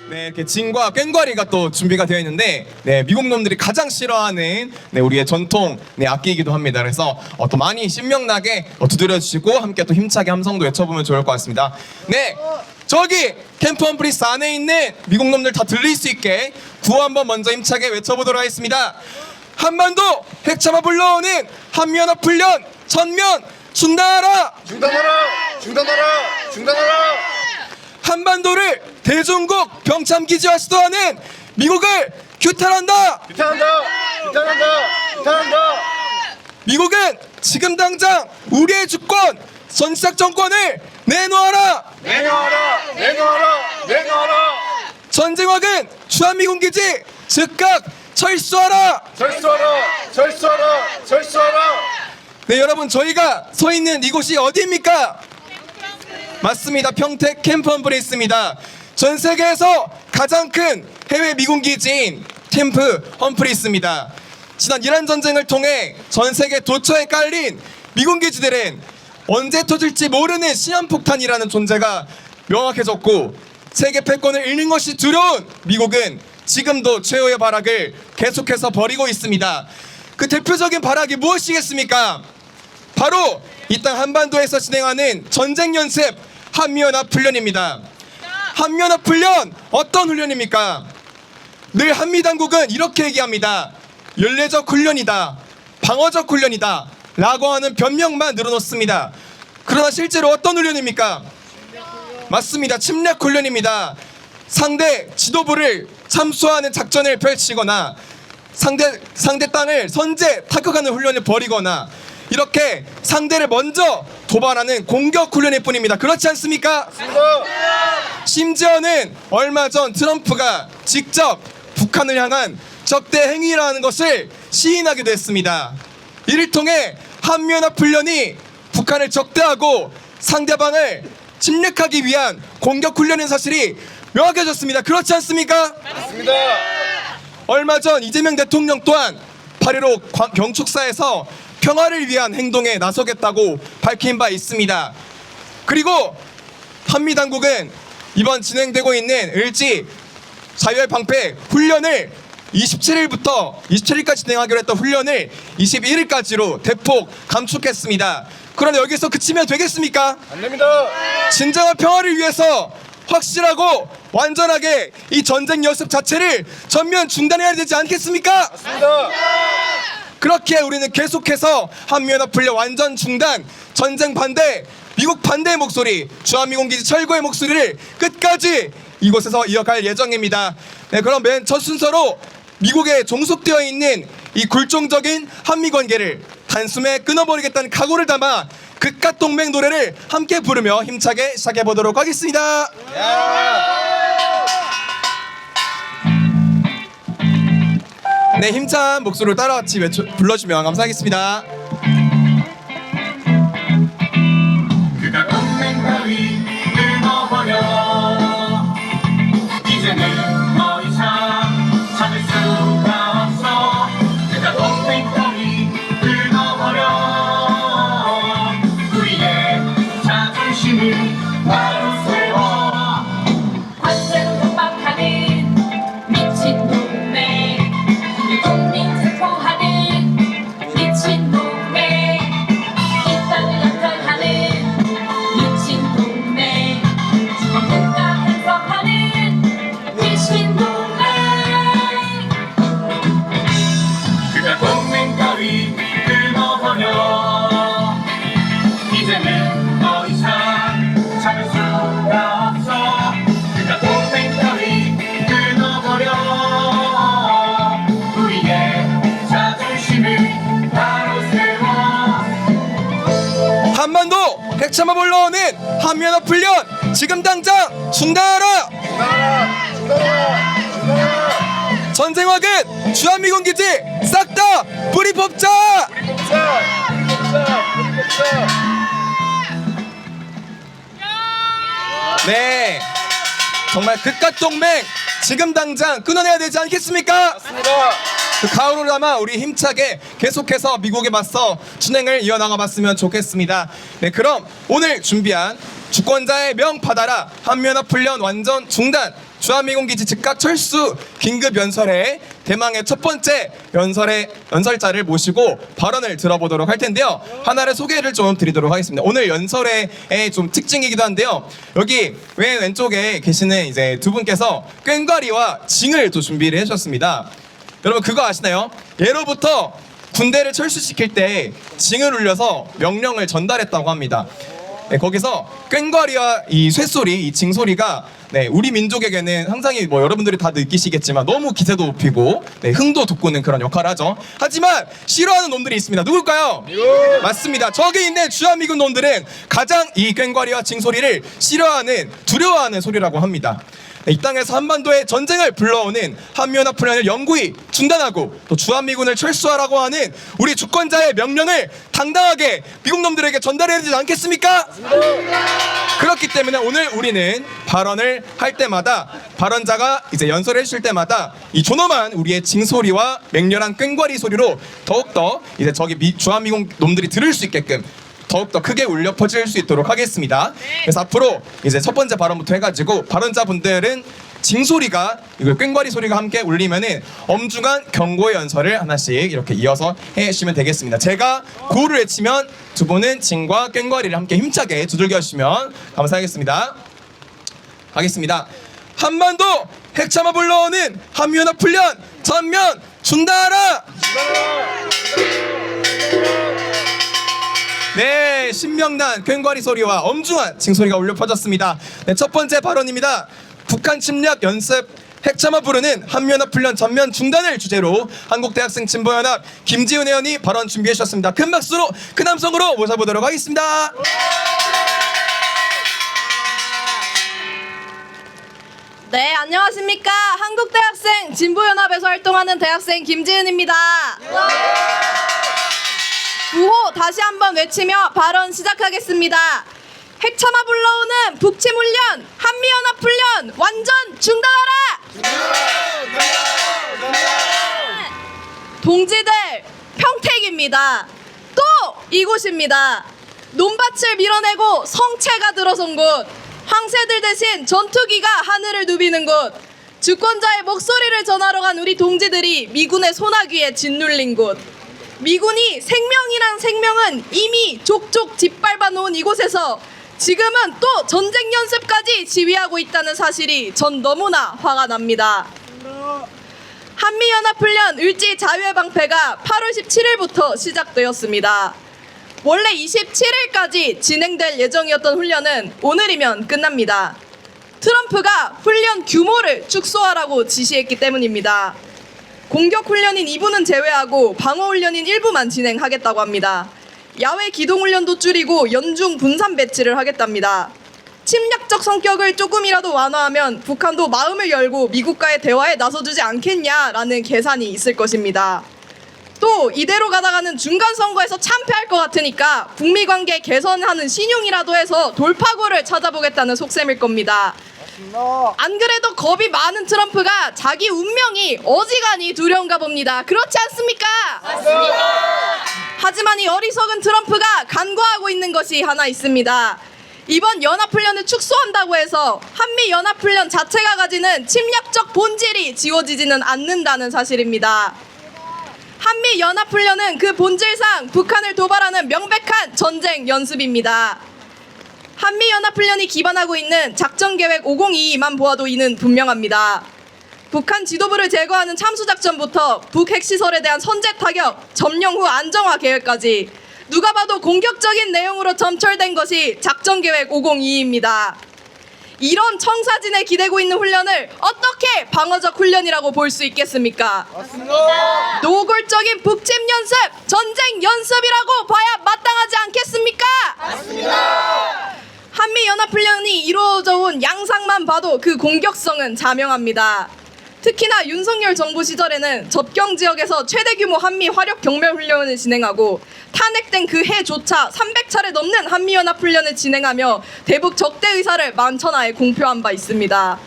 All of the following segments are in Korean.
네, 이렇게 진과 꽹과리가 또 준비가 되어 있는데, 네, 미국 놈들이 가장 싫어하는 네, 우리의 전통 네, 악기이기도 합니다. 그래서 또 많이 신명나게 두드려 주시고 함께 또 힘차게 함성도 외쳐보면 좋을 것 같습니다. 네, 저기 캠프 험프리스 안에 있는 미국 놈들 다 들릴 수 있게 구호 한번 먼저 힘차게 외쳐보도록 하겠습니다. 한반도 핵참화 불러오는 한미연합훈련 전면 중단하라! 중단하라! 중단하라! 중단하라! 한반도를 대중국 병참기지화 시도하는 미국을 규탄한다! 규탄한다! 규탄한다! 규탄한다! 미국은 지금 당장 우리의 주권, 전시작 정권을 내놓아라! 내놓아라! 내놓아라! 내놓아라! 전쟁화근 주한미군기지 즉각 철수하라! 절수하라! 절수하라! 절수하라! 네, 여러분, 저희가 서 있는 이곳이 어디입니까? 맞습니다. 평택 캠프 험프리스입니다. 전 세계에서 가장 큰 해외 미군 기지인 캠프 험프리스입니다. 지난 이란 전쟁을 통해 전 세계 도처에 깔린 미군 기지들은 언제 터질지 모르는 시한폭탄이라는 존재가 명확해졌고, 세계 패권을 잃는 것이 두려운 미국은 지금도 최후의 발악을 계속해서 벌이고 있습니다. 그 대표적인 발악이 무엇이겠습니까? 바로 이 땅 한반도에서 진행하는 전쟁 연습 한미연합훈련입니다. 한미연합훈련 어떤 훈련입니까? 늘 한미당국은 이렇게 얘기합니다. 연례적 훈련이다, 방어적 훈련이다 라고 하는 변명만 늘어놓습니다. 그러나 실제로 어떤 훈련입니까? 맞습니다. 침략 훈련입니다. 상대 지도부를 참수하는 작전을 펼치거나 상대 땅을 선제 타격하는 훈련을 벌이거나 이렇게 상대를 먼저 도발하는 공격 훈련일 뿐입니다. 그렇지 않습니까? 심지어는 얼마 전 트럼프가 직접 북한을 향한 적대 행위라는 것을 시인하기도 했습니다. 이를 통해 한미연합훈련이 북한을 적대하고 상대방을 침략하기 위한 공격 훈련인 사실이 명확해졌습니다. 그렇지 않습니까? 맞습니다. 얼마 전 이재명 대통령 또한 8.15 경축사에서 평화를 위한 행동에 나서겠다고 밝힌 바 있습니다. 그리고 한미당국은 이번 진행되고 있는 을지 자유의 방패 훈련을 27일까지 진행하기로 했던 훈련을 21일까지로 대폭 감축했습니다. 그런데 여기서 그치면 되겠습니까? 안 됩니다. 진정한 평화를 위해서 확실하고 완전하게 이 전쟁 연습 자체를 전면 중단해야 되지 않겠습니까? 맞습니다. 그렇게 우리는 계속해서 한미연합훈련 완전 중단, 전쟁 반대, 미국 반대의 목소리, 주한미군기지 철거의 목소리를 끝까지 이곳에서 이어갈 예정입니다. 네, 그럼 맨 첫 순서로 미국에 종속되어 있는 이 굴종적인 한미관계를 단숨에 끊어버리겠다는 각오를 담아 극가동맹 노래를 함께 부르며 힘차게 시작해보도록 하겠습니다. 네, 힘찬 목소리로 따라같이 불러주면 감사하겠습니다. 극가동맹 따위 끊어버려 이제는 더 이상 참을 수가 없어. 극가동맹 따위 끊어버려 우리의 자존심을 바로 세워. 관세로 협박하는 미친놈의 국민 체포하는 미친놈의 이 땅을 약탈하는 미친놈의 국가 해석하는 미친놈의 극가동맹 따위 끊어버려 이제는 더 이상 참을 수가 없어. 극가동맹 따위 끊어버려 우리의 자존심을 바로 세워. 한반도 핵참화 불러오는 한미연합훈련 지금 당장 중단하라! 중단하라! 중단하라! 중단하라! 전쟁화근 주한미군기지 싹 다 뿌리 뽑자! 뽑자! 뽑자! 뽑자! 네, 정말 극가동맹 지금 당장 끊어내야 되지 않겠습니까? 맞습니다. 그 가오를 담아 우리 힘차게 계속해서 미국에 맞서 진행을 이어나가봤으면 좋겠습니다. 네, 그럼 오늘 준비한 주권자의 명 받아라 한미연합훈련 완전 중단 주한미군기지 즉각 철수 긴급 연설에 대망의 첫 번째 연설자를 모시고 발언을 들어보도록 할 텐데요. 하나를 소개를 좀 드리도록 하겠습니다. 오늘 연설의 좀 특징이기도 한데요. 여기 왼쪽에 계시는 이제 두 분께서 꽹과리와 징을 또 준비를 해주셨습니다. 여러분 그거 아시나요? 예로부터 군대를 철수시킬 때 징을 울려서 명령을 전달했다고 합니다. 네, 거기서 꽹과리와 이 쇠소리, 이 징소리가 우리 민족에게는 상당히 여러분들이 다 느끼시겠지만 너무 기세도 높이고 흥도 돋구는 그런 역할을 하죠. 하지만 싫어하는 놈들이 있습니다. 누굴까요? 맞습니다. 저기 있는 주한미군 놈들은 가장 이 꽹과리와 징소리를 싫어하는, 두려워하는 소리라고 합니다. 이 땅에서 한반도에 전쟁을 불러오는 한미연합훈련을 영구히 중단하고 또 주한미군을 철수하라고 하는 우리 주권자의 명령을 당당하게 미국 놈들에게 전달해야 되지 않겠습니까? 그렇기 때문에 오늘 우리는 발언을 할 때마다 발언자가 이제 연설을 해주실 때마다 이 존엄한 우리의 징소리와 맹렬한 꽹과리 소리로 더욱더 이제 저기 주한미군 놈들이 들을 수 있게끔 더욱더 크게 울려 퍼질 수 있도록 하겠습니다. 그래서 앞으로 이제 첫 번째 발언부터 해가지고 발언자분들은 징소리가 이걸 꽹과리 소리가 함께 울리면은 엄중한 경고의 연설을 하나씩 이렇게 이어서 해주시면 되겠습니다. 제가 구호를 외치면 두 분은 징과 꽹과리를 함께 힘차게 두들겨 주시면 감사하겠습니다. 하겠습니다. 한반도 핵참화 불러오는 한미연합훈련 전면 중단하라! 네, 신명난 꽹과리 소리와 엄중한 징소리가 울려 퍼졌습니다. 네, 첫 번째 발언입니다. 북한 침략 연습 핵참화 부르는 한미연합훈련 전면 중단을 주제로 한국대학생 진보연합 김지은 의원이 발언 준비해 주셨습니다. 큰 박수로 큰 함성으로 모셔보도록 하겠습니다. 네, 안녕하십니까. 한국대학생 진보연합에서 활동하는 대학생 김지은입니다. 구호 다시 한번 외치며 발언 시작하겠습니다. 핵참화 불러오는 북침훈련, 한미연합훈련 완전 중단하라! 동지들, 평택입니다. 또 이곳입니다. 논밭을 밀어내고 성체가 들어선 곳, 황새들 대신 전투기가 하늘을 누비는 곳, 주권자의 목소리를 전하러 간 우리 동지들이 미군의 소나기에 짓눌린 곳, 미군이 생명이란 생명은 이미 족족 짓밟아 놓은 이곳에서 지금은 또 전쟁 연습까지 지휘하고 있다는 사실이 전 너무나 화가 납니다. 한미연합훈련 을지 자유의 방패가 8월 17일부터 시작되었습니다. 원래 27일까지 진행될 예정이었던 훈련은 오늘이면 끝납니다. 트럼프가 훈련 규모를 축소하라고 지시했기 때문입니다. 공격훈련인 2부는 제외하고 방어훈련인 1부만 진행하겠다고 합니다. 야외 기동훈련도 줄이고 연중 분산 배치를 하겠답니다. 침략적 성격을 조금이라도 완화하면 북한도 마음을 열고 미국과의 대화에 나서주지 않겠냐라는 계산이 있을 것입니다. 또 이대로 가다가는 중간선거에서 참패할 것 같으니까 북미관계 개선하는 신용이라도 해서 돌파구를 찾아보겠다는 속셈일 겁니다. 안 그래도 겁이 많은 트럼프가 자기 운명이 어지간히 두려운가 봅니다. 그렇지 않습니까? 맞습니다. 하지만 이 어리석은 트럼프가 간과하고 있는 것이 하나 있습니다. 이번 연합훈련을 축소한다고 해서 한미연합훈련 자체가 가지는 침략적 본질이 지워지지는 않는다는 사실입니다. 한미연합훈련은 그 본질상 북한을 도발하는 명백한 전쟁 연습입니다. 한미연합훈련이 기반하고 있는 작전계획 5022만 보아도 이는 분명합니다. 북한 지도부를 제거하는 참수작전부터 북핵시설에 대한 선제 타격, 점령 후 안정화 계획까지 누가 봐도 공격적인 내용으로 점철된 것이 작전계획 5022입니다. 이런 청사진에 기대고 있는 훈련을 어떻게 방어적 훈련이라고 볼 수 있겠습니까? 맞습니다. 노골적인 북침 연습, 전쟁 연습이라고 봐야 마땅하지 않겠습니까? 맞습니다. 한미연합훈련이 이루어져 온 양상만 봐도 그 공격성은 자명합니다. 특히나 윤석열 정부 시절에는 접경 지역에서 최대 규모 한미 화력 경멸 훈련을 진행하고 탄핵된 그 해조차 300차례 넘는 한미연합훈련을 진행하며 대북 적대 의사를 만천하에 공표한 바 있습니다.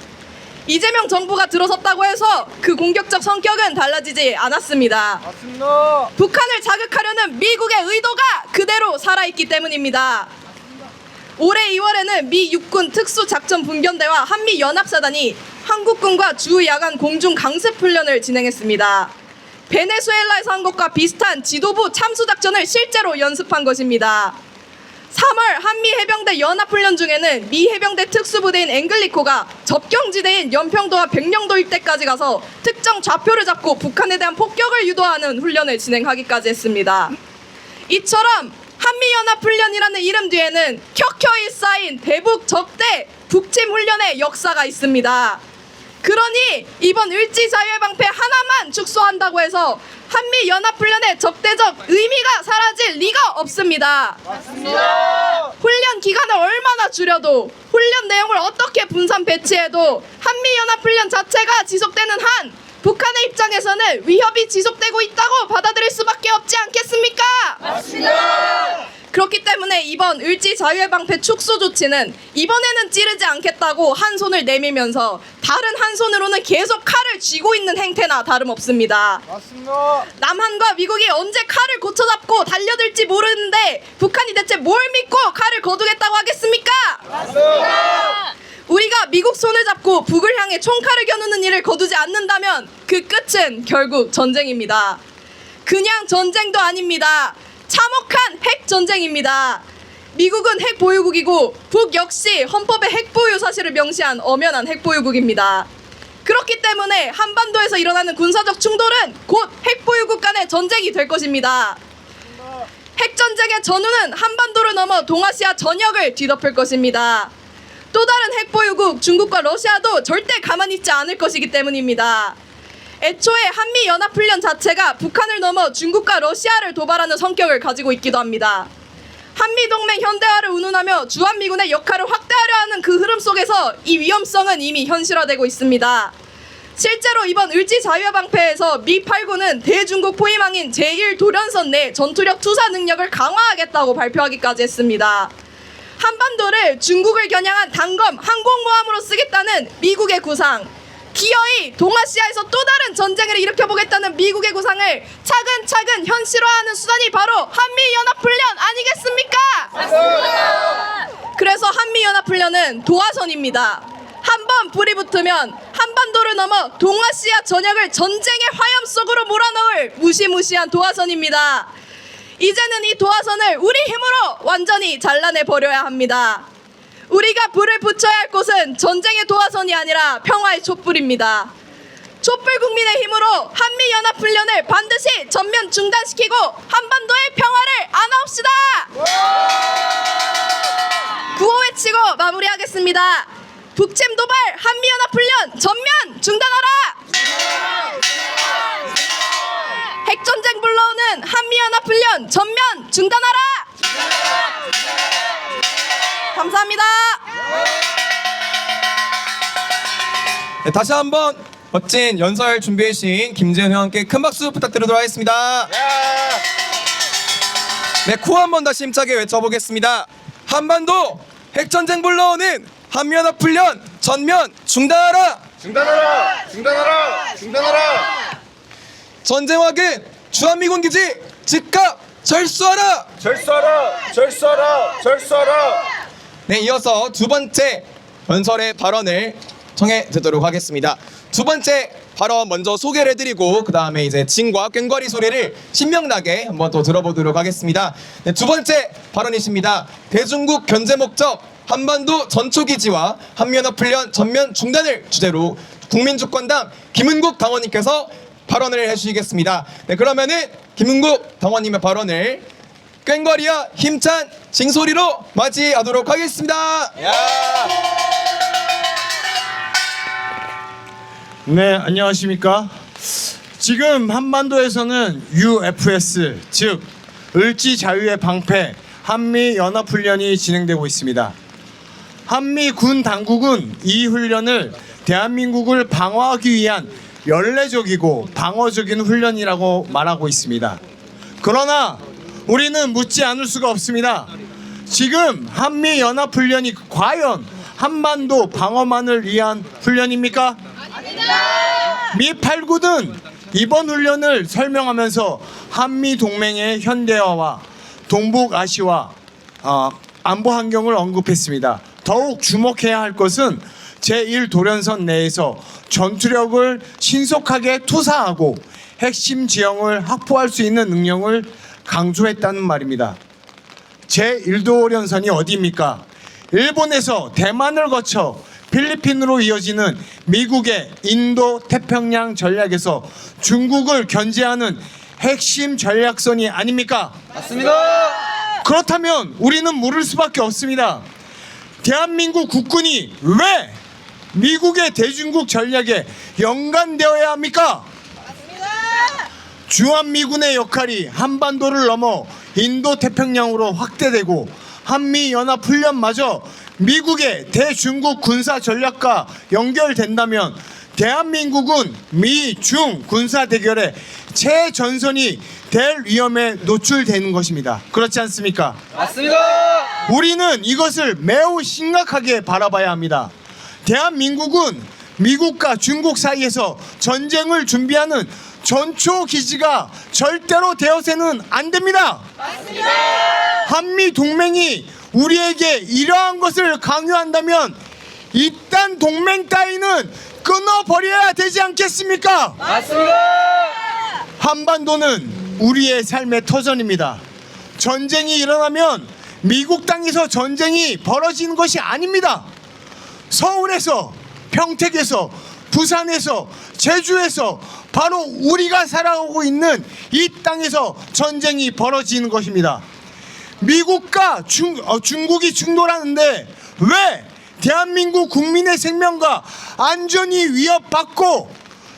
이재명 정부가 들어섰다고 해서 그 공격적 성격은 달라지지 않았습니다. 맞습니다. 북한을 자극하려는 미국의 의도가 그대로 살아있기 때문입니다. 올해 2월에는 미 육군 특수작전분견대와 한미연합사단이 한국군과 주 야간 공중 강습 훈련을 진행했습니다. 베네수엘라에서 한 것과 비슷한 지도부 참수 작전을 실제로 연습한 것입니다. 3월 한미 해병대 연합훈련 중에는 미 해병대 특수부대인 앵글리코가 접경지대인 연평도와 백령도 일대까지 가서 특정 좌표를 잡고 북한에 대한 폭격을 유도하는 훈련을 진행하기까지 했습니다. 이처럼 한미연합훈련이라는 이름 뒤에는 켜켜이 쌓인 대북 적대 북침 훈련의 역사가 있습니다. 그러니 이번 을지자유의 방패 하나만 축소한다고 해서 한미연합훈련의 적대적 의미가 사라질 리가 없습니다. 훈련 기간을 얼마나 줄여도 훈련 내용을 어떻게 분산 배치해도 한미연합훈련 자체가 지속되는 한 북한의 입장에서는 위협이 지속되고 있다고 받아들일 수밖에 없지 않겠습니까? 그렇기 때문에 이번 을지 자유의 방패 축소 조치는 이번에는 찌르지 않겠다고 한 손을 내밀면서 다른 한 손으로는 계속 칼을 쥐고 있는 행태나 다름없습니다. 남한과 미국이 언제 칼을 고쳐잡고 달려들지 모르는데 북한이 대체 뭘 믿고 칼을 거두겠다고 하겠습니까? 우리가 미국 손을 잡고 북을 향해 총칼을 겨누는 일을 거두지 않는다면 그 끝은 결국 전쟁입니다. 그냥 전쟁도 아닙니다. 참혹한 핵전쟁입니다. 미국은 핵보유국이고 북 역시 헌법의 핵보유 사실을 명시한 엄연한 핵보유국입니다. 그렇기 때문에 한반도에서 일어나는 군사적 충돌은 곧 핵보유국 간의 전쟁이 될 것입니다. 핵전쟁의 전후는 한반도를 넘어 동아시아 전역을 뒤덮을 것입니다. 또 다른 핵보유국 중국과 러시아도 절대 가만히 있지 않을 것이기 때문입니다. 애초에 한미연합훈련 자체가 북한을 넘어 중국과 러시아를 도발하는 성격을 가지고 있기도 합니다. 한미동맹 현대화를 운운하며 주한미군의 역할을 확대하려 하는 그 흐름 속에서 이 위험성은 이미 현실화되고 있습니다. 실제로 이번 을지자유의 방패에서 미 8군은 대중국 포위망인 제1도련선 내 전투력 투사 능력을 강화하겠다고 발표하기까지 했습니다. 한반도를 중국을 겨냥한 단검 항공모함으로 쓰겠다는 미국의 구상, 기어이 동아시아에서 또 다른 전쟁을 일으켜보겠다는 미국의 구상을 차근차근 현실화하는 수단이 바로 한미연합훈련 아니겠습니까? 그래서 한미연합훈련은 도화선입니다. 한번 불이 붙으면 한반도를 넘어 동아시아 전역을 전쟁의 화염 속으로 몰아넣을 무시무시한 도화선입니다. 이제는 이 도화선을 우리 힘으로 완전히 잘라내버려야 합니다. 우리가 불을 붙여야 할 곳은 전쟁의 도화선이 아니라 평화의 촛불입니다. 촛불 국민의 힘으로 한미연합훈련을 반드시 전면 중단시키고 한반도의 평화를 안아옵시다. 구호 외치고 마무리하겠습니다. 북침 도발 한미연합훈련 전면 중단하라. 핵전쟁 불러오는 한미연합훈련 전면 중단하라. 감사합니다. 네, 다시 한번 멋진 연설 준비해 주신 김재현 회원께 큰 박수 부탁드리도록 하겠습니다. 네, 코 한번 다시 힘차게 외쳐보겠습니다. 한반도 핵전쟁 불러오는 한미연합훈련 전면 중단하라. 중단하라! 중단하라! 중단하라! 전쟁화근 주한미군 기지 즉각 철수하라. 절수하라! 절수하라! 절수하라! 네, 이어서 두 번째 연설의 발언을 청해 듣도록 하겠습니다. 두 번째 발언 먼저 소개를 해드리고 그 다음에 이제 진과 꽹과리 소리를 신명나게 한번 또 들어보도록 하겠습니다. 네, 두 번째 발언이십니다. 대중국 견제 목적 한반도 전초기지와 한미연합훈련 전면 중단을 주제로 국민주권당 김은국 당원님께서 발언을 해주시겠습니다. 네, 그러면은 김은국 당원님의 발언을 꽹과리와 힘찬 징소리로 맞이하도록 하겠습니다. 네, 안녕하십니까. 지금 한반도에서는 UFS, 즉 을지자유의 방패 한미연합훈련이 진행되고 있습니다. 한미 군 당국은 이 훈련을 대한민국을 방어하기 위한 연례적이고 방어적인 훈련이라고 말하고 있습니다. 그러나 우리는 묻지 않을 수가 없습니다. 지금 한미연합훈련이 과연 한반도 방어만을 위한 훈련입니까? 미 8군은 이번 훈련을 설명하면서 한미동맹의 현대화와 동북아시아 안보 환경을 언급했습니다. 더욱 주목해야 할 것은 제1도련선 내에서 전투력을 신속하게 투사하고 핵심 지형을 확보할 수 있는 능력을 강조했다는 말입니다. 제1도련선이 어디입니까? 일본에서 대만을 거쳐 필리핀으로 이어지는 미국의 인도 태평양 전략에서 중국을 견제하는 핵심 전략선이 아닙니까? 맞습니다. 그렇다면 우리는 물을 수밖에 없습니다. 대한민국 국군이 왜 미국의 대중국 전략에 연관되어야 합니까? 주한미군의 역할이 한반도를 넘어 인도 태평양으로 확대되고 한미연합훈련마저 미국의 대중국 군사 전략과 연결된다면 대한민국은 미중 군사 대결의 최전선이 될 위험에 노출되는 것입니다. 그렇지 않습니까? 맞습니다. 우리는 이것을 매우 심각하게 바라봐야 합니다. 대한민국은 미국과 중국 사이에서 전쟁을 준비하는 전초 기지가 절대로 되어서는 안 됩니다. 맞습니다. 한미 동맹이 우리에게 이러한 것을 강요한다면 이딴 동맹 따위는 끊어버려야 되지 않겠습니까? 맞습니다. 한반도는 우리의 삶의 터전입니다. 전쟁이 일어나면 미국 땅에서 전쟁이 벌어지는 것이 아닙니다. 서울에서, 평택에서, 부산에서, 제주에서 바로 우리가 살아오고 있는 이 땅에서 전쟁이 벌어지는 것입니다. 미국과 중국이 충돌하는데 왜 대한민국 국민의 생명과 안전이 위협받고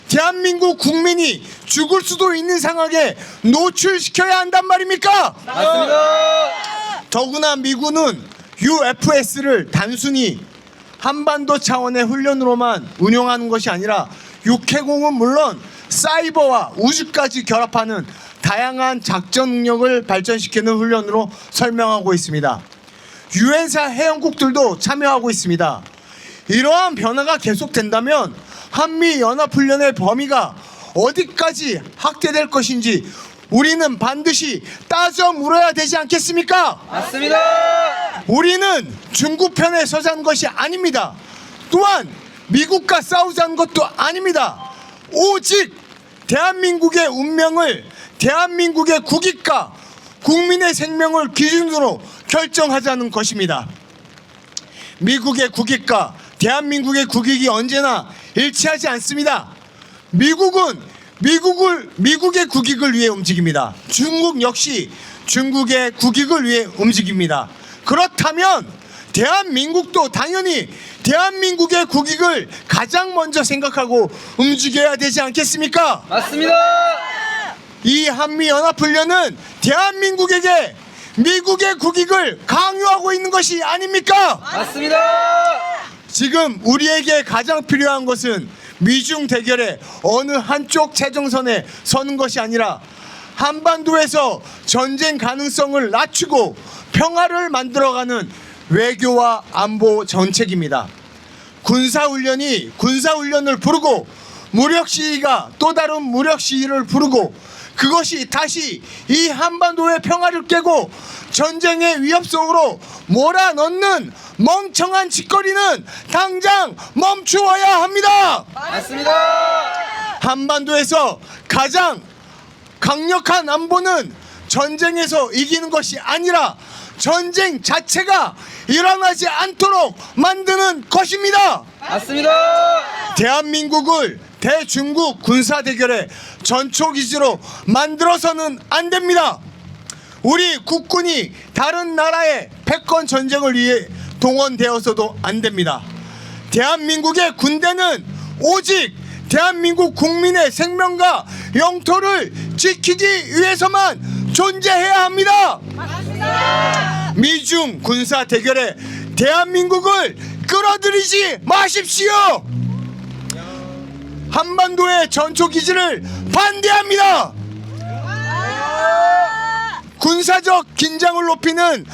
대한민국 국민이 죽을 수도 있는 상황에 노출시켜야 한단 말입니까? 맞습니다. 더구나 미군은 UFS를 단순히 한반도 차원의 훈련으로만 운용하는 것이 아니라 육해공은 물론 사이버와 우주까지 결합하는 다양한 작전 능력을 발전시키는 훈련으로 설명하고 있습니다. 유엔사 회원국들도 참여하고 있습니다. 이러한 변화가 계속된다면 한미연합훈련의 범위가 어디까지 확대될 것인지 우리는 반드시 따져 물어야 되지 않겠습니까? 맞습니다. 우리는 중국 편에 서자는 것이 아닙니다. 또한 미국과 싸우자는 것도 아닙니다. 오직 대한민국의 운명을 대한민국의 국익과 국민의 생명을 기준으로 결정하자는 것입니다. 미국의 국익과 대한민국의 국익이 언제나 일치하지 않습니다. 미국은 미국의 국익을 위해 움직입니다. 중국 역시 중국의 국익을 위해 움직입니다. 그렇다면 대한민국도 당연히 대한민국의 국익을 가장 먼저 생각하고 움직여야 되지 않겠습니까? 맞습니다. 이 한미연합훈련은 대한민국에게 미국의 국익을 강요하고 있는 것이 아닙니까? 맞습니다. 지금 우리에게 가장 필요한 것은 미중 대결의 어느 한쪽 최정선에 서는 것이 아니라 한반도에서 전쟁 가능성을 낮추고 평화를 만들어가는 외교와 안보 정책입니다. 군사훈련이 군사훈련을 부르고 무력시위가 또 다른 무력시위를 부르고 그것이 다시 이 한반도의 평화를 깨고 전쟁의 위협성으로 몰아넣는 멍청한 짓거리는 당장 멈추어야 합니다. 맞습니다. 한반도에서 가장 강력한 안보는 전쟁에서 이기는 것이 아니라 전쟁 자체가 일어나지 않도록 만드는 것입니다. 맞습니다. 대한민국을 대중국 군사 대결의 전초기지로 만들어서는 안 됩니다. 우리 국군이 다른 나라의 패권 전쟁을 위해 동원되어서도 안 됩니다. 대한민국의 군대는 오직 대한민국 국민의 생명과 영토를 지키기 위해서만 존재해야 합니다. 미중 군사 대결에 대한민국을 끌어들이지 마십시오. 한반도의 전초기지를 반대합니다. 군사적 긴장을 높이는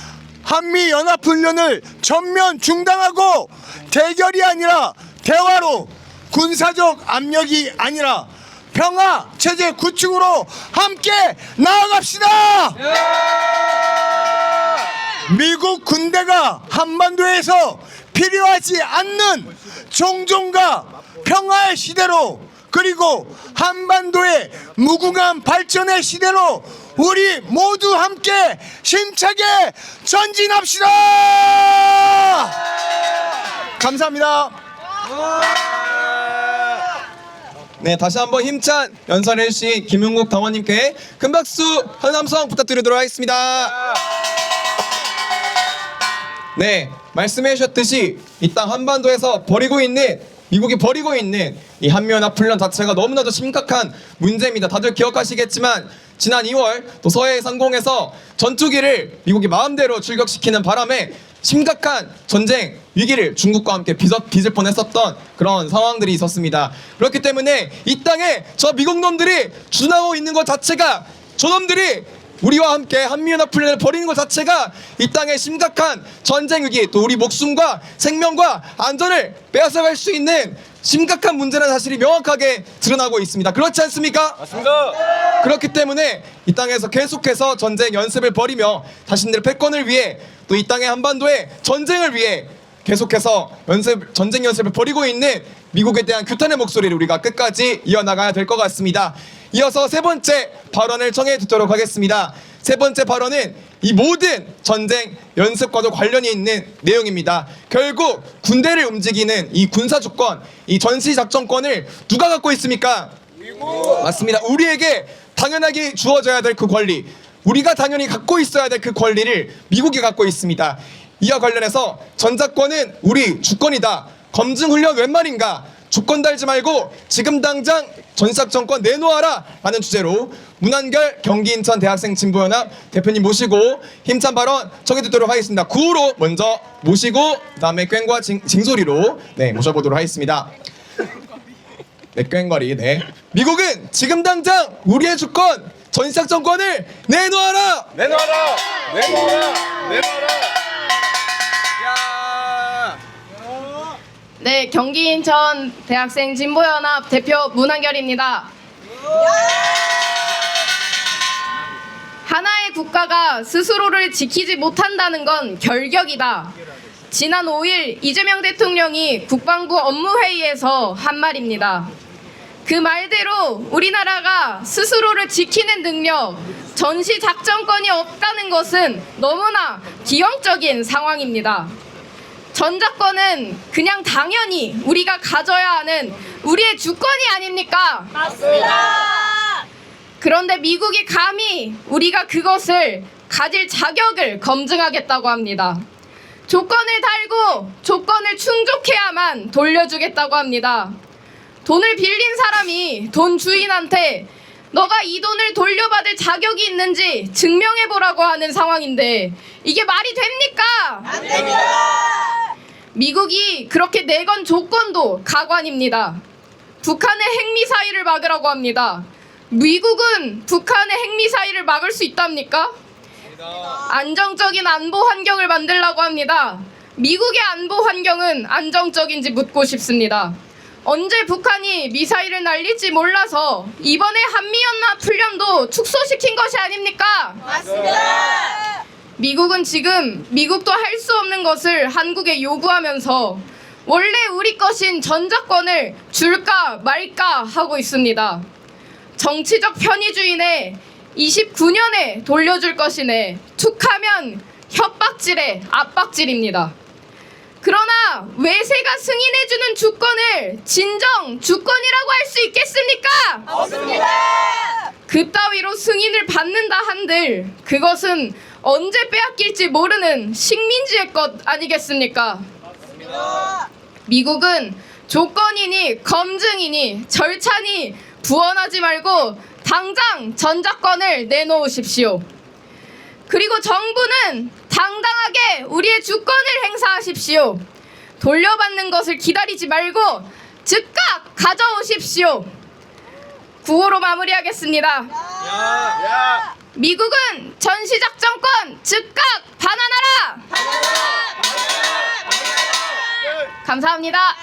한미연합훈련을 전면 중단하고 대결이 아니라 대화로 군사적 압력이 아니라 평화 체제 구축으로 함께 나아갑시다. 미국 군대가 한반도에서 필요하지 않는 종종과 평화의 시대로, 그리고 한반도의 무궁한 발전의 시대로 우리 모두 함께 힘차게 전진합시다. 감사합니다. 네, 다시 한번 힘찬 연설해주신 김용국 당원님께 큰 박수, 현함성 부탁드리도록 하겠습니다. 네, 말씀해 주셨듯이 이 땅 한반도에서 미국이 버리고 있는 이 한미연합훈련 자체가 너무나도 심각한 문제입니다. 다들 기억하시겠지만 지난 2월 또 서해 상공에서 전투기를 미국이 마음대로 출격시키는 바람에 심각한 전쟁 위기를 중국과 함께 빚을 뻔했었던 그런 상황들이 있었습니다. 그렇기 때문에 이 땅에 저 미국 놈들이 주둔하고 있는 것 자체가, 저놈들이 우리와 함께 한미연합훈련을 벌이는 것 자체가 이 땅의 심각한 전쟁 위기, 또 우리 목숨과 생명과 안전을 빼앗아갈 수 있는 심각한 문제라는 사실이 명확하게 드러나고 있습니다. 그렇지 않습니까? 맞습니다. 그렇기 때문에 이 땅에서 계속해서 전쟁 연습을 벌이며 자신들의 패권을 위해, 또 이 땅의 한반도의 전쟁을 위해 계속해서 전쟁 연습을 벌이고 있는 미국에 대한 규탄의 목소리를 우리가 끝까지 이어나가야 될 것 같습니다. 이어서 세 번째 발언을 청해 듣도록 하겠습니다. 세 번째 발언은 이 모든 전쟁 연습과도 관련이 있는 내용입니다. 결국 군대를 움직이는 이 군사 주권, 이 전시 작전권을 누가 갖고 있습니까? 미국. 맞습니다. 우리에게 당연하게 주어져야 될 그 권리, 우리가 당연히 갖고 있어야 될 그 권리를 미국이 갖고 있습니다. 이와 관련해서 전작권은 우리 주권이다, 검증훈련 웬 말인가, 주권 달지 말고 지금 당장 전시작전권 내놓아라 라는 주제로 문한결 경기 인천 대학생 진보연합 대표님 모시고 힘찬 발언 청해 듣도록 하겠습니다. 구호로 먼저 모시고 그다음에 꽹과 징소리로 모셔보도록 하겠습니다. 네, 꽹과리. 네. 미국은 지금 당장 우리의 주권 전시작전권을 내놓아라. 내놔라. 내놔라. 내놔라. 야. 네, 경기 인천 대학생 진보연합 대표 문한결입니다. 하나의 국가가 스스로를 지키지 못한다는 건 결격이다. 지난 5일 이재명 대통령이 국방부 업무회의에서 한 말입니다. 그 말대로 우리나라가 스스로를 지키는 능력, 전시 작전권이 없다는 것은 너무나 기형적인 상황입니다. 전작권은 그냥 당연히 우리가 가져야 하는 우리의 주권이 아닙니까? 맞습니다. 그런데 미국이 감히 우리가 그것을 가질 자격을 검증하겠다고 합니다. 조건을 달고 조건을 충족해야만 돌려주겠다고 합니다. 돈을 빌린 사람이 돈 주인한테 너가 이 돈을 돌려받을 자격이 있는지 증명해보라고 하는 상황인데 이게 말이 됩니까? 안 됩니다. 미국이 그렇게 내건 조건도 가관입니다. 북한의 핵미사일을 막으라고 합니다. 미국은 북한의 핵미사일을 막을 수 있답니까? 안정적인 안보 환경을 만들라고 합니다. 미국의 안보 환경은 안정적인지 묻고 싶습니다. 언제 북한이 미사일을 날릴지 몰라서 이번에 한미연합 훈련도 축소시킨 것이 아닙니까? 맞습니다. 미국은 지금 미국도 할 수 없는 것을 한국에 요구하면서 원래 우리 것인 전작권을 줄까 말까 하고 있습니다. 정치적 편의주의네 29년에 돌려줄 것이네 툭하면 협박질에 압박질입니다. 그러나 외세가 승인해주는 주권을 진정 주권이라고 할 수 있겠습니까? 없습니다. 그따위로 승인을 받는다 한들 그것은 언제 빼앗길지 모르는 식민지의 것 아니겠습니까? 없습니다. 미국은 조건이니 검증이니 절차니 부언하지 말고 당장 전작권을 내놓으십시오. 그리고 정부는 당당하게 우리의 주권을 행사하십시오. 돌려받는 것을 기다리지 말고 즉각 가져오십시오. 구호로 마무리하겠습니다. 미국은 전시작전권 즉각 반환하라! 감사합니다.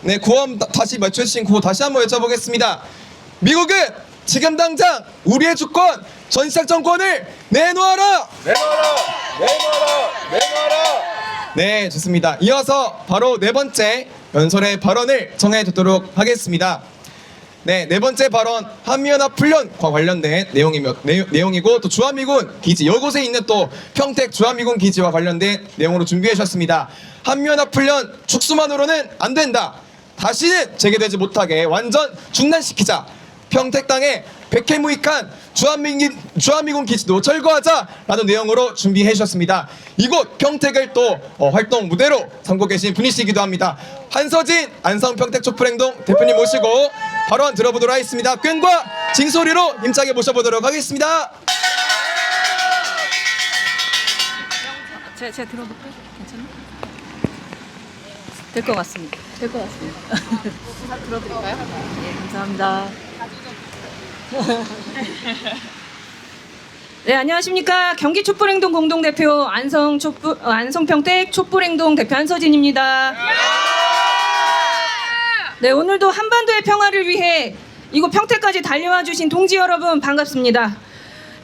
네, 구호 다시 맞춰주신 구호 다시 한번 외쳐보겠습니다. 미국은 지금 당장 우리의 주권, 전시작 정권을 내놓아라! 내놔라! 내놔라! 내놔라! 네, 좋습니다. 이어서 바로 네 번째 연설의 발언을 정해두도록 하겠습니다. 네, 네 번째 발언 한미연합훈련과 관련된 내용이고 또 주한미군 기지, 이곳에 있는 또 평택 주한미군 기지와 관련된 내용으로 준비해 주셨습니다. 한미연합훈련 축소만으로는 안 된다. 다시는 재개되지 못하게 완전 중단시키자. 평택 땅에 백해무익한 주한미군 기지도 철거하자라는 내용으로 준비해 주셨습니다. 이곳 평택을 또 활동 무대로 삼고 계신 분이시기도 합니다. 한서진 안성 평택 촛불행동 대표님 모시고 발언 들어보도록 하겠습니다. 꽹과 징소리로 힘차게 모셔보도록 하겠습니다. 제가 들어볼까요? 괜찮나? 될 것 같습니다. 될 것 같습니다. 들어드릴까요? 네, 감사합니다. 네, 안녕하십니까. 경기 촛불행동 공동대표 안성평택 촛불행동 대표 한서진입니다. 네, 오늘도 한반도의 평화를 위해 이곳 평택까지 달려와 주신 동지 여러분 반갑습니다.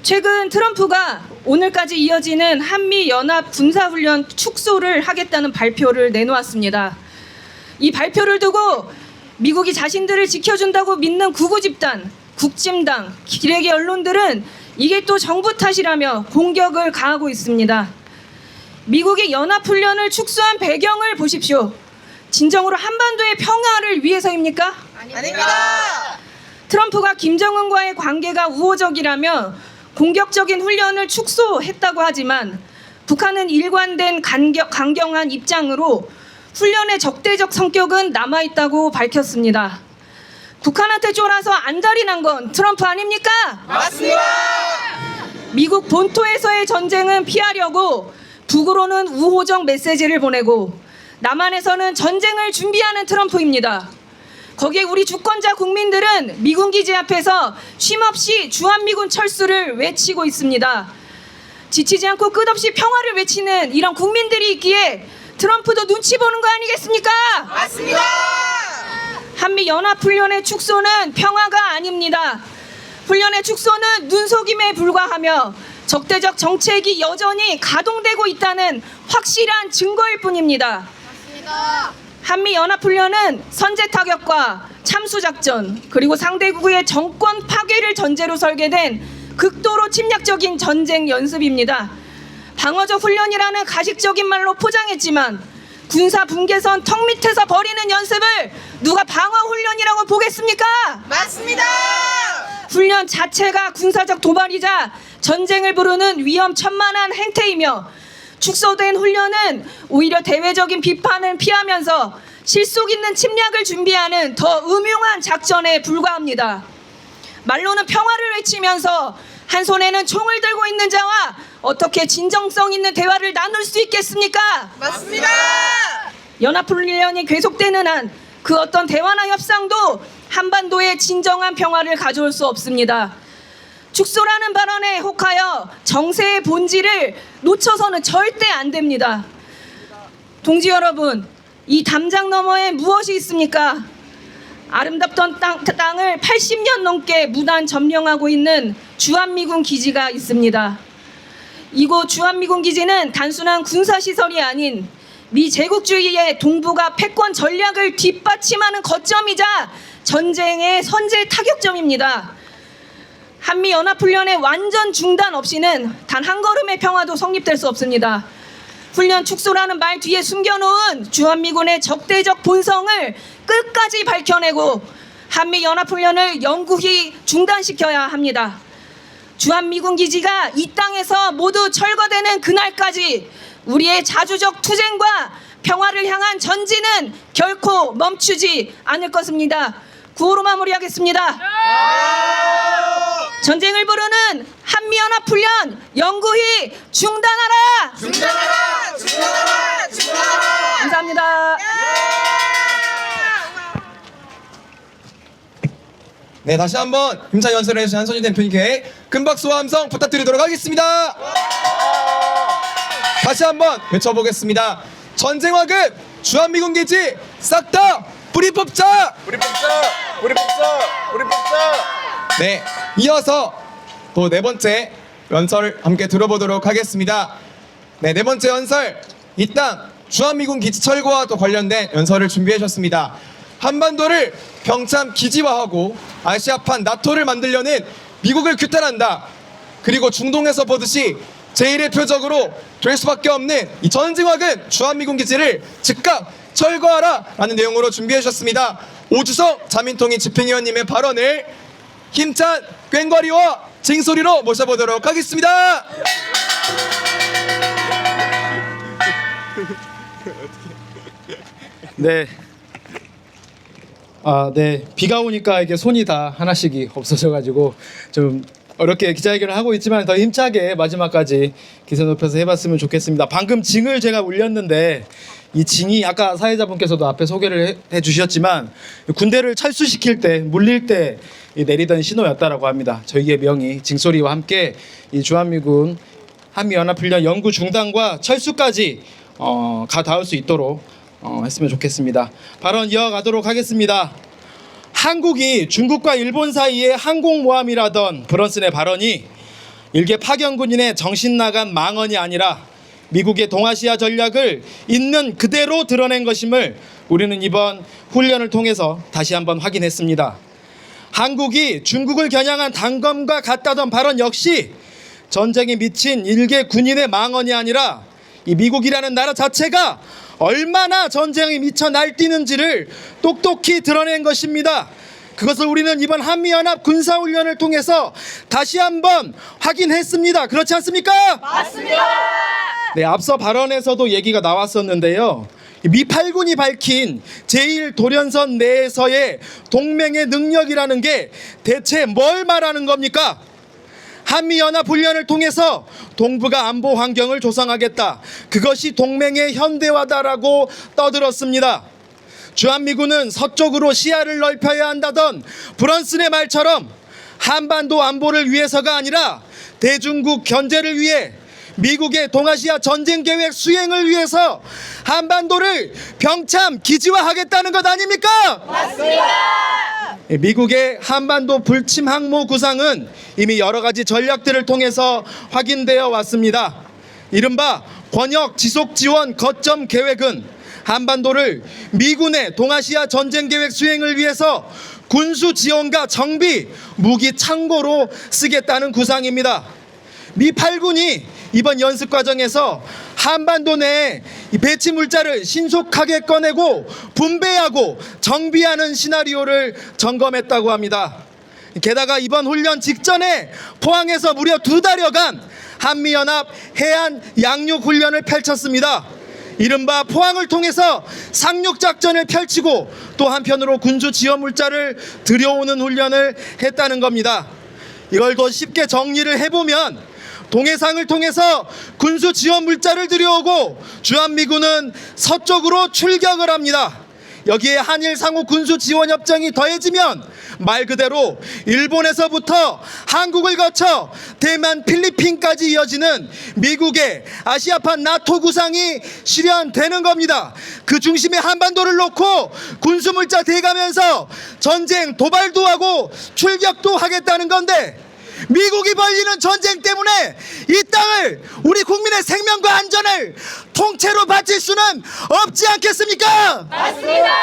최근 트럼프가 오늘까지 이어지는 한미연합 군사훈련 축소를 하겠다는 발표를 내놓았습니다. 이 발표를 두고 미국이 자신들을 지켜준다고 믿는 구구 집단, 국진당, 기레기 언론들은 이게 또 정부 탓이라며 공격을 가하고 있습니다. 미국이 연합훈련을 축소한 배경을 보십시오. 진정으로 한반도의 평화를 위해서입니까? 아닙니다. 트럼프가 김정은과의 관계가 우호적이라며 공격적인 훈련을 축소했다고 하지만 북한은 일관된 강경한 입장으로 훈련의 적대적 성격은 남아있다고 밝혔습니다. 북한한테 쫄아서 안달이 난 건 트럼프 아닙니까? 맞습니다! 미국 본토에서의 전쟁은 피하려고 북으로는 우호적 메시지를 보내고 남한에서는 전쟁을 준비하는 트럼프입니다. 거기에 우리 주권자 국민들은 미군 기지 앞에서 쉼없이 주한미군 철수를 외치고 있습니다. 지치지 않고 끝없이 평화를 외치는 이런 국민들이 있기에 트럼프도 눈치 보는 거 아니겠습니까? 맞습니다! 한미연합훈련의 축소는 평화가 아닙니다. 훈련의 축소는 눈속임에 불과하며 적대적 정책이 여전히 가동되고 있다는 확실한 증거일 뿐입니다. 한미연합훈련은 선제타격과 참수작전 그리고 상대국의 정권 파괴를 전제로 설계된 극도로 침략적인 전쟁 연습입니다. 방어적 훈련이라는 가식적인 말로 포장했지만 군사 분계선 턱 밑에서 벌이는 연습을 누가 방어훈련이라고 보겠습니까? 맞습니다! 훈련 자체가 군사적 도발이자 전쟁을 부르는 위험천만한 행태이며 축소된 훈련은 오히려 대외적인 비판을 피하면서 실속 있는 침략을 준비하는 더 음흉한 작전에 불과합니다. 말로는 평화를 외치면서 한 손에는 총을 들고 있는 자와 어떻게 진정성 있는 대화를 나눌 수 있겠습니까? 맞습니다! 연합훈련이 계속되는 한 그 어떤 대화나 협상도 한반도에 진정한 평화를 가져올 수 없습니다. 축소라는 발언에 혹하여 정세의 본질을 놓쳐서는 절대 안 됩니다. 동지 여러분, 이 담장 너머에 무엇이 있습니까? 아름답던 땅을 80년 넘게 무단 점령하고 있는 주한미군 기지가 있습니다. 이곳 주한미군 기지는 단순한 군사시설이 아닌 미 제국주의의 동북아 패권 전략을 뒷받침하는 거점이자 전쟁의 선제 타격점입니다. 한미연합훈련의 완전 중단 없이는 단 한 걸음의 평화도 성립될 수 없습니다. 훈련 축소라는 말 뒤에 숨겨놓은 주한미군의 적대적 본성을 끝까지 밝혀내고 한미연합훈련을 영구히 중단시켜야 합니다. 주한미군 기지가 이 땅에서 모두 철거되는 그날까지 우리의 자주적 투쟁과 평화를 향한 전진은 결코 멈추지 않을 것입니다. 구호로 마무리하겠습니다. 전쟁을 부르는 한미연합훈련 영구히 중단하라! 중단하라! 중단하라! 중단하라! 감사합니다. 네, 다시 한번 힘차게 연설해 주신 한서진 대표님께 큰 박수와 함성 부탁드리도록 하겠습니다. 다시 한번 외쳐보겠습니다. 전쟁화금 주한미군 기지 싹 다 뿌리 뽑자! 우리 뽑자! 우리 뽑자! 우리 뽑자! 네, 이어서 또 네 번째 연설을 함께 들어보도록 하겠습니다. 네, 네 번째 연설, 이 땅 주한미군 기지 철거와 또 관련된 연설을 준비해 주셨습니다. 한반도를 병참 기지화하고 아시아판 나토를 만들려는 미국을 규탄한다. 그리고 중동에서 보듯이 제1의 표적으로 될 수밖에 없는 이 전쟁화근 주한미군 기지를 즉각 철거하라 라는 내용으로 준비해 주셨습니다. 오주성 자민통일 집행위원님의 발언을 힘찬 꽹과리와 징소리로 모셔보도록 하겠습니다. 네. 네. 비가 오니까 이게 손이 다 하나씩이 없어져가지고 좀 어렵게 기자회견을 하고 있지만 더 힘차게 마지막까지 기세 높여서 해봤으면 좋겠습니다. 방금 징을 제가 울렸는데 이 징이 아까 사회자분께서도 앞에 소개를 해주셨지만 군대를 철수시킬 때 물릴 때 내리던 신호였다라고 합니다. 저희의 명의 징소리와 함께 이 주한미군 한미연합훈련 연구 중단과 철수까지 닿을 수 있도록 했으면 좋겠습니다. 발언 이어가도록 하겠습니다. 한국이 중국과 일본 사이에 항공모함이라던 브런슨의 발언이 일개 파견군인의 정신나간 망언이 아니라 미국의 동아시아 전략을 있는 그대로 드러낸 것임을 우리는 이번 훈련을 통해서 다시 한번 확인했습니다. 한국이 중국을 겨냥한 단검과 같다던 발언 역시 전쟁에 미친 일개 군인의 망언이 아니라 이 미국이라는 나라 자체가 얼마나 전쟁에 미쳐 날뛰는지를 똑똑히 드러낸 것입니다. 그것을 우리는 이번 한미연합 군사훈련을 통해서 다시 한번 확인했습니다. 그렇지 않습니까? 맞습니다. 네, 앞서 발언에서도 얘기가 나왔었는데요. 미8군이 밝힌 제1도련선 내에서의 동맹의 능력이라는 게 대체 뭘 말하는 겁니까? 한미연합훈련을 통해서 동북아 안보 환경을 조성하겠다. 그것이 동맹의 현대화다라고 떠들었습니다. 주한미군은 서쪽으로 시야를 넓혀야 한다던 브런슨의 말처럼 한반도 안보를 위해서가 아니라 대중국 견제를 위해 미국의 동아시아 전쟁 계획 수행을 위해서 한반도를 병참 기지화하겠다는 것 아닙니까? 맞습니다. 미국의 한반도 불침 항모 구상은 이미 여러 가지 전략들을 통해서 확인되어 왔습니다. 이른바 권역 지속 지원 거점 계획은 한반도를 미군의 동아시아 전쟁 계획 수행을 위해서 군수 지원과 정비, 무기 창고로 쓰겠다는 구상입니다. 미8군이 이번 연습 과정에서 한반도 내에 배치 물자를 신속하게 꺼내고 분배하고 정비하는 시나리오를 점검했다고 합니다. 게다가 이번 훈련 직전에 포항에서 무려 2달여간 한미연합 해안 양육 훈련을 펼쳤습니다. 이른바 포항을 통해서 상륙작전을 펼치고 또 한편으로 군주 지원 물자를 들여오는 훈련을 했다는 겁니다. 이걸 더 쉽게 정리를 해보면 동해상을 통해서 군수 지원 물자를 들여오고 주한미군은 서쪽으로 출격을 합니다. 여기에 한일 상호 군수 지원 협정이 더해지면 말 그대로 일본에서부터 한국을 거쳐 대만, 필리핀까지 이어지는 미국의 아시아판 나토 구상이 실현되는 겁니다. 그 중심에 한반도를 놓고 군수 물자 대가면서 전쟁 도발도 하고 출격도 하겠다는 건데 미국이 벌이는 전쟁 때문에 이 땅을 우리 국민의 생명과 안전을 통째로 바칠 수는 없지 않겠습니까? 맞습니다.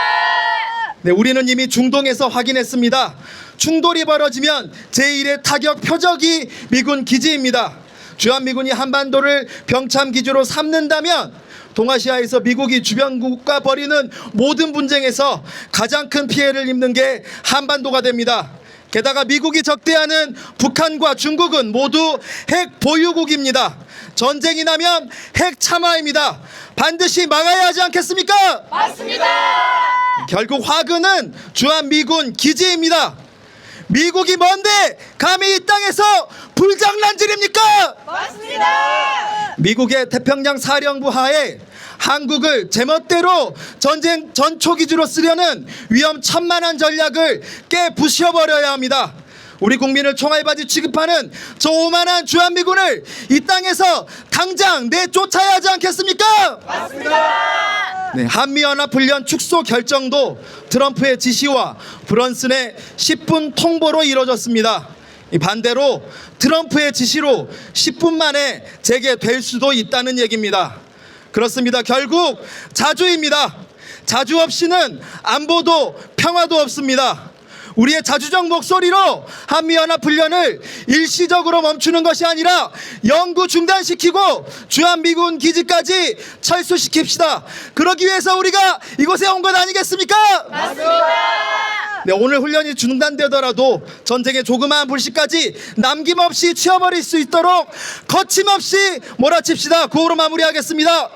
네, 우리는 이미 중동에서 확인했습니다. 충돌이 벌어지면 제1의 타격 표적이 미군 기지입니다. 주한미군이 한반도를 병참 기지로 삼는다면 동아시아에서 미국이 주변국과 벌이는 모든 분쟁에서 가장 큰 피해를 입는 게 한반도가 됩니다. 게다가 미국이 적대하는 북한과 중국은 모두 핵 보유국입니다. 전쟁이 나면 핵 참화입니다. 반드시 막아야 하지 않겠습니까? 맞습니다. 결국 화근은 주한미군 기지입니다. 미국이 뭔데 감히 이 땅에서 불장난질입니까? 맞습니다. 미국의 태평양 사령부 하에 한국을 제멋대로 전쟁 전초기지로 쓰려는 위험천만한 전략을 깨부셔버려야 합니다. 우리 국민을 총알바지 취급하는 저 오만한 주한미군을 이 땅에서 당장 내쫓아야 하지 않겠습니까? 네, 한미연합훈련 축소 결정도 트럼프의 지시와 브런슨의 10분 통보로 이뤄졌습니다. 이 반대로 트럼프의 지시로 10분 만에 재개될 수도 있다는 얘기입니다. 그렇습니다. 결국 자주입니다. 자주 없이는 안보도 평화도 없습니다. 우리의 자주적 목소리로 한미연합훈련을 일시적으로 멈추는 것이 아니라 영구 중단시키고 주한미군 기지까지 철수시킵시다. 그러기 위해서 우리가 이곳에 온 것 아니겠습니까? 맞습니다. 네, 오늘 훈련이 중단되더라도 전쟁의 조그마한 불씨까지 남김없이 치워버릴 수 있도록 거침없이 몰아칩시다. 구호로 마무리하겠습니다.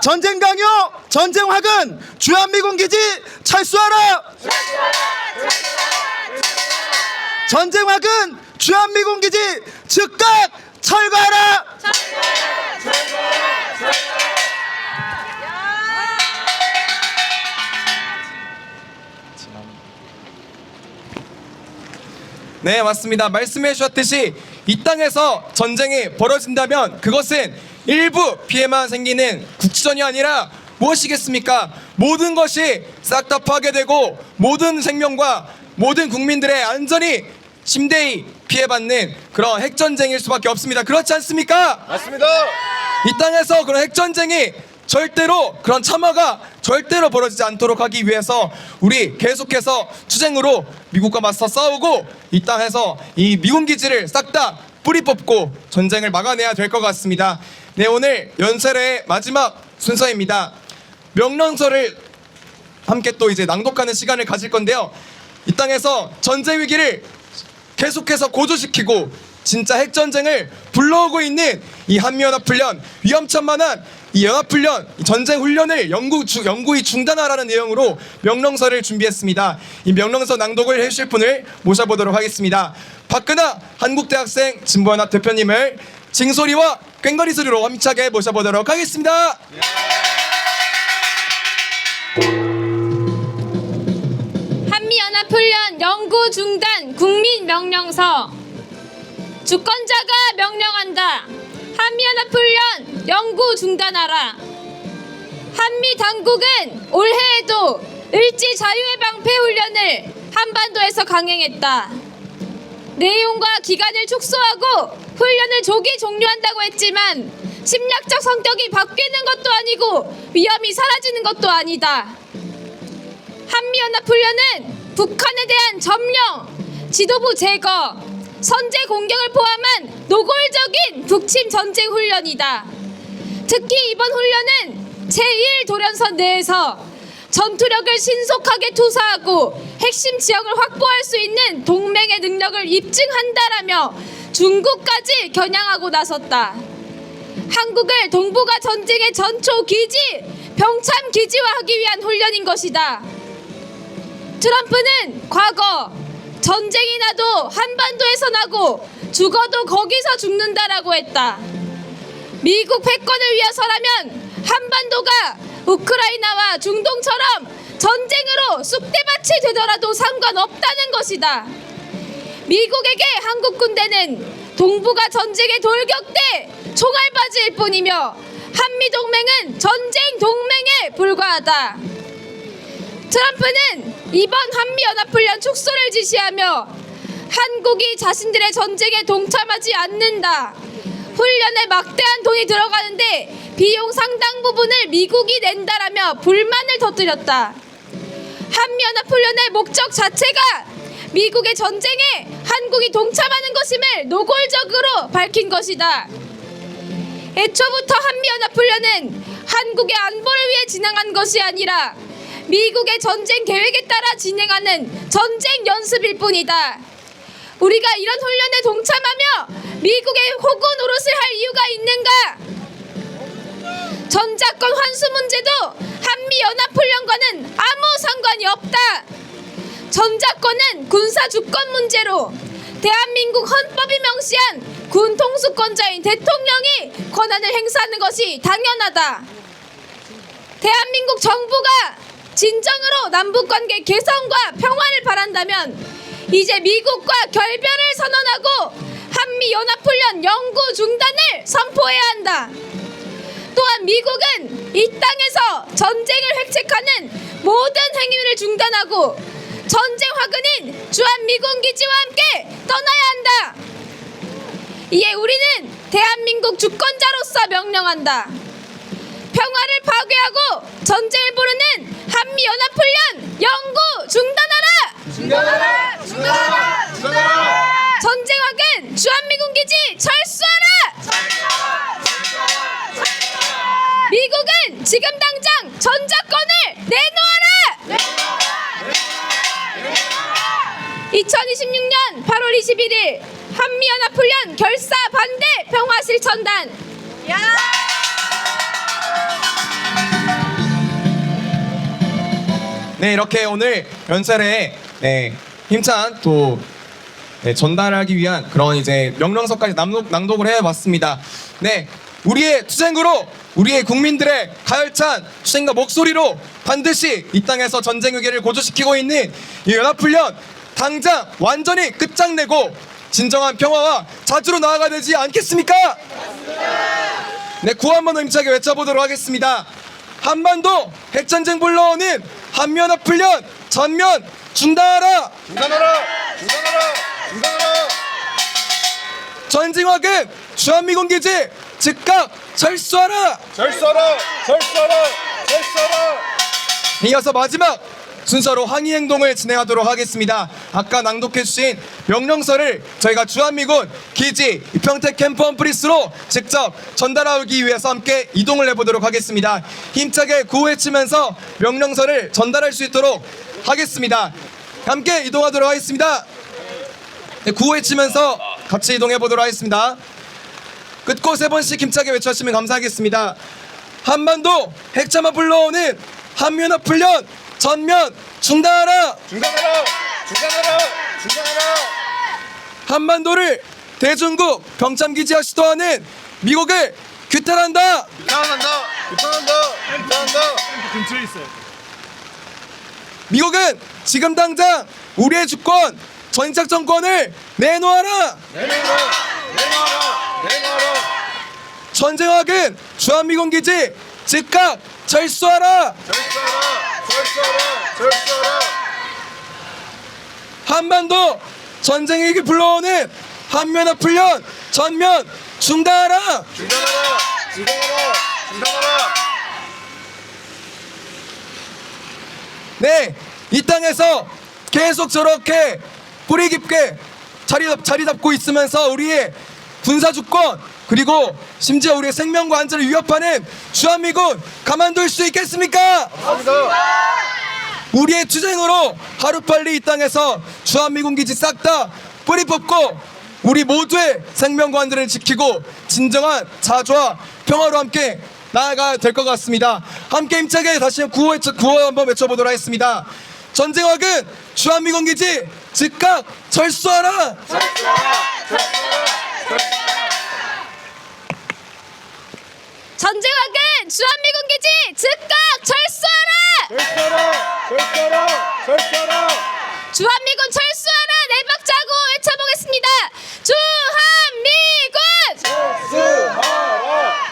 전쟁 강요, 전쟁 화근, 주한미군 기지 철수하라! 전쟁 화근, 주한미군 기지 즉각 철거하라! 네, 맞습니다. 말씀해 주셨듯이 이 땅에서 전쟁이 벌어진다면 그것은 일부 피해만 생기는 국지전이 아니라 무엇이겠습니까? 모든 것이 싹 다 파괴되고 모든 생명과 모든 국민들의 안전이 심대히 피해받는 그런 핵전쟁일 수밖에 없습니다. 그렇지 않습니까? 맞습니다. 이 땅에서 그런 핵전쟁이 절대로 그런 참화가 절대로 벌어지지 않도록 하기 위해서 우리 계속해서 투쟁으로 미국과 맞서 싸우고 이 땅에서 이 미군 기지를 싹 다 뿌리 뽑고 전쟁을 막아내야 될 것 같습니다. 네, 오늘 연설의 마지막 순서입니다. 명령서를 함께 또 이제 낭독하는 시간을 가질 건데요. 이 땅에서 전쟁 위기를 계속해서 고조시키고 진짜 핵전쟁을 불러오고 있는 이 한미연합훈련, 위험천만한 이 연합훈련, 이 전쟁 훈련을 영구히 중단하라는 내용으로 명령서를 준비했습니다. 이 명령서 낭독을 해주실 분을 모셔보도록 하겠습니다. 박근하 한국대학생 진보연합 대표님을 징소리와 꽹과리 소리로 힘차게 모셔보도록 하겠습니다. 한미연합훈련 영구 중단 국민명령서. 주권자가 명령한다. 한미연합훈련 영구 중단하라. 한미 당국은 올해에도 을지 자유의 방패 훈련을 한반도에서 강행했다. 내용과 기간을 축소하고 훈련을 조기 종료한다고 했지만 침략적 성격이 바뀌는 것도 아니고 위험이 사라지는 것도 아니다. 한미연합훈련은 북한에 대한 점령, 지도부 제거, 선제 공격을 포함한 노골적인 북침 전쟁 훈련이다. 특히 이번 훈련은 제1도련선 내에서 전투력을 신속하게 투사하고 핵심 지역을 확보할 수 있는 동맹의 능력을 입증한다라며 중국까지 겨냥하고 나섰다. 한국을 동북아 전쟁의 전초 기지, 병참 기지화하기 위한 훈련인 것이다. 트럼프는 과거 전쟁이 나도 한반도에서 나고 죽어도 거기서 죽는다라고 했다. 미국 패권을 위해서라면 한반도가 우크라이나와 중동처럼 전쟁으로 쑥대밭이 되더라도 상관없다는 것이다. 미국에게 한국 군대는 동북아 전쟁의 돌격대 총알바지일 뿐이며 한미동맹은 전쟁 동맹에 불과하다. 트럼프는 이번 한미연합훈련 축소를 지시하며 한국이 자신들의 전쟁에 동참하지 않는다. 훈련에 막대한 돈이 들어가는데 비용 상당 부분을 미국이 낸다라며 불만을 터뜨렸다. 한미연합훈련의 목적 자체가 미국의 전쟁에 한국이 동참하는 것임을 노골적으로 밝힌 것이다. 애초부터 한미연합훈련은 한국의 안보를 위해 진행한 것이 아니라 미국의 전쟁 계획에 따라 진행하는 전쟁 연습일 뿐이다. 우리가 이런 훈련에 동참하며 미국의 호구 노릇을 할 이유가 있는가? 전자권 환수 문제도 한미연합훈련과는 아무 상관이 없다. 전자권은 군사 주권 문제로 대한민국 헌법이 명시한 군 통수권자인 대통령이 권한을 행사하는 것이 당연하다. 대한민국 정부가 진정으로 남북관계 개선과 평화를 바란다면 이제 미국과 결별을 선언하고 한미연합훈련 영구 중단을 선포해야 한다. 또한 미국은 이 땅에서 전쟁을 획책하는 모든 행위를 중단하고 전쟁 화근인 주한미군기지와 함께 떠나야 한다. 이에 우리는 대한민국 주권자로서 명령한다. 평화를 파괴하고 전쟁을 부르는 한미연합훈련 영구 중단하라! 중단하라! 중단하라! 중단하라! 전쟁 화근 주한미군기지 철수하라! 미국은 지금 당장 전자권을 내놓아라! 2026년 8월 21일 한미연합훈련 결사 반대 평화실천단. 네, 이렇게 오늘 연설에 힘찬 또 전달하기 위한 그런 이제 명령서까지 낭독을 해봤습니다. 네, 우리의 투쟁으로 우리의 국민들의 가열찬 투쟁과 목소리로 반드시 이 땅에서 전쟁 위기를 고조시키고 있는 이 연합훈련 당장 완전히 끝장내고 진정한 평화와 자주로 나아가야 되지 않겠습니까? 네, 구호 한번 힘차게 외쳐보도록 하겠습니다. 한반도 핵전쟁 불러오는 한미연합훈련 전면 중단하라! 중단하라! 중단하라! 중단하라! 전쟁 화근 주한미군기지 즉각 철수하라! 절수하라! 절수하라! 절수하라! 이어서 마지막 순서로 항의행동을 진행하도록 하겠습니다. 아까 낭독해주신 명령서를 저희가 주한미군 기지 평택 캠프 험프리스로 직접 전달하기 위해서 함께 이동을 해보도록 하겠습니다. 힘차게 구호해치면서 명령서를 전달할 수 있도록 하겠습니다. 함께 이동하도록 하겠습니다. 네, 구호해치면서 같이 이동해보도록 하겠습니다. 끝고 세 번씩 힘차게 외쳐주시면 감사하겠습니다. 한반도 핵참화 불러오는 한미연합훈련 전면 중단하라! 중단하라! 중단하라! 중단하라! 한반도를 대중국 병참기지화 시도하는 미국을 규탄한다! 규탄한다! 규탄한다! 규탄한다! 미국은 지금 당장 우리의 주권, 전적 정권을 내놓아라! 내놔라! 내놔라! 내놔라! 전쟁화근 주한미군기지 즉각 철수하라! 절수하라! 절수하라! 절수하라! 한반도 전쟁 위기 불러오는 한미연합훈련 전면 중단하라! 중단하라! 중단하라! 중단하라! 네, 이 땅에서 계속 저렇게 뿌리 깊게 자리 잡고 있으면서 우리의 군사주권 그리고 심지어 우리의 생명과 안전을 위협하는 주한미군 가만둘 수 있겠습니까? 우리의 투쟁으로 하루빨리 이 땅에서 주한미군 기지 싹 다 뿌리 뽑고 우리 모두의 생명과 안전을 지키고 진정한 자주와 평화로 함께 나아가야 될 것 같습니다. 함께 힘차게 다시 구호 한번 외쳐보도록 하겠습니다. 전쟁화근 주한미군 기지 즉각 철수하라! 전쟁화근 주한미군 기지 즉각 철수하라! 절수하라! 절수하라! 절수하라! 주한미군 철수하라! 네 박자 하고 외쳐보겠습니다. 주한미군! 절수하라!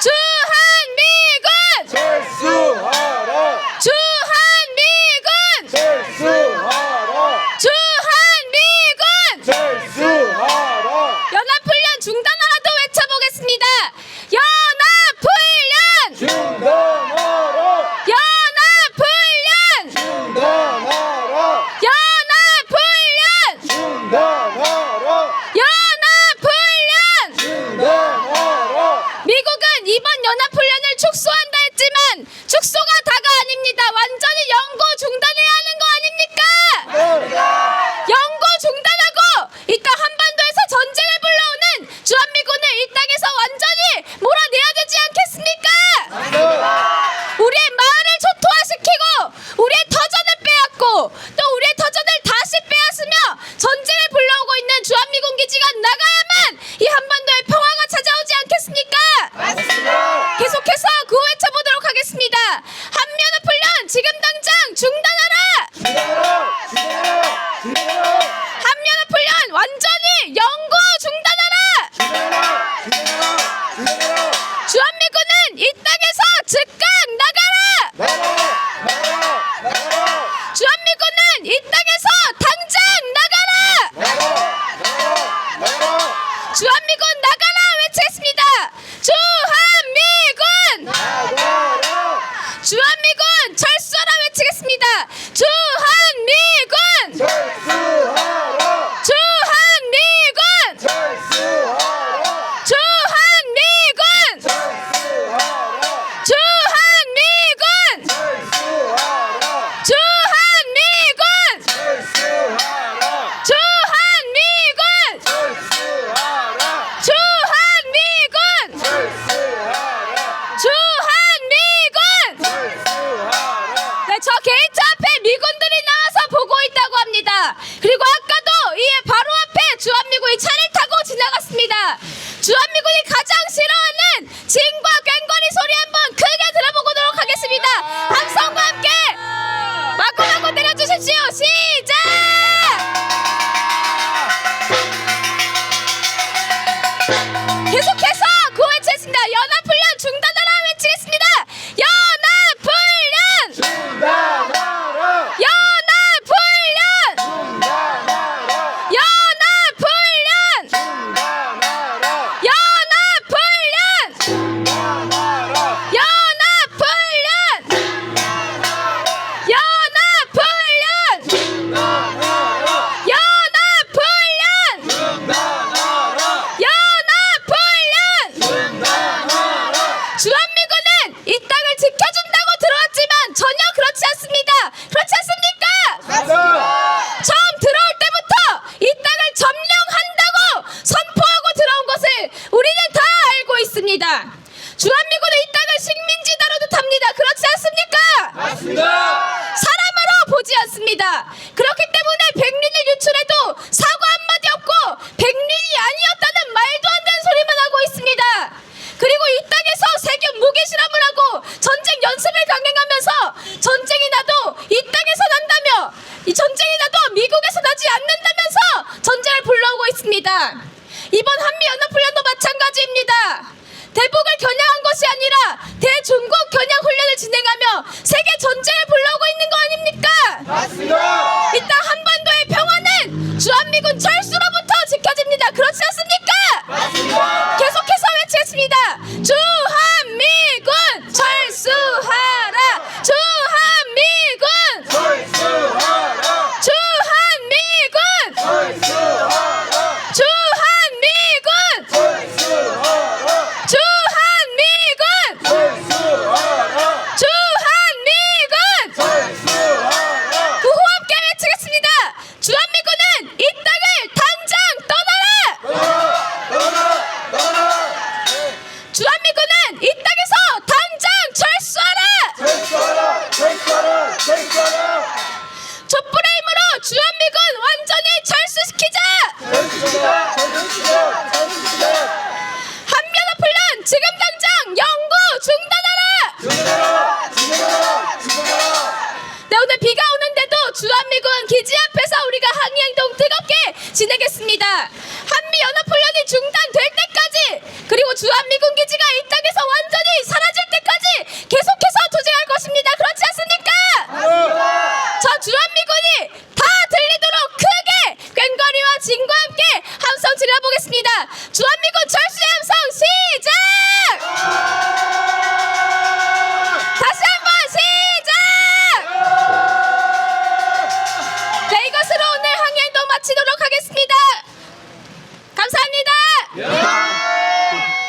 주한미군! 절수하라! 주한미군! 절수하라! 주한미군! 절수하라! 연합훈련 중단하라도 외쳐보겠습니다. 연합훈련! 중단하라! 연합훈련! 중단하라! 연합훈련! 중단하라! 연합훈련! 중단하라! 미국은 이번 연합훈련을 축소한다 했지만 축소가 다가 아닙니다. 완전히 영구 중단해야 하는 거 아닙니까? 영구 중단하고 이 땅 한반도에서 전쟁을 불러오는 주한미군을 이 땅에서 완전히 몰아내야 되지 않겠습니까? 우리의 마을을 초토화시키고 우리의 터전을 빼앗고 또 우리의 터전을 다시 빼앗으며 전쟁을 불러오고 있는 주한미군 기지가 나가야만 이 한반도에 평화가 찾아오지 않겠습니까? 계속해서 구호 외쳐보도록 하겠습니다. 한미연합훈련 지금 당장 중단하라! 중단하라! 중단하라! 중단하라! 한미연합훈련 주한미군은 이 땅에서 당장 나가라! 주한미군 나가라 외치겠습니다. 주한미군! 주한미군 철수하라 외치겠습니다. 주한미군! 주한미군! 주한미군! 주한미군! 주한미군! 주한미군! 주한미군! 주한미군! 네, 저 게이트 앞에 미군들이 나와서 보고 있다고 합니다. 그리고 아까도 이에 바로 앞에 주한미군이 차를 타고 지나갔습니다. 주한미군이 가장 싫어하는 징과 꽹과리 소리 한번 크게 들어보도록 하겠습니다. 함성과 함께 마구마구 내려주십시오. 시작! 계속해서 구호외치겠습니다. 연합훈련 중단하라 외치겠습니다. 연합훈련! 연합훈련! 연합훈련! 연합훈련! 연합훈련! 연합훈련! 연합훈련! 연합훈련! 주한미군은 이 땅을 지켜준다고 들어왔지만 전혀 그렇지 않습니다. 그렇지 않습니까? 처음 들어올 때부터 이 땅을 점령한다고 선포하고 들어온 것을 우리는 다 알고 있습니다. 주한미군은 이 땅을 식민지 다루듯 합니다. 그렇지 않습니까? 사람으로 보지 않습니다. 그렇기 때문에 백린을 유출해도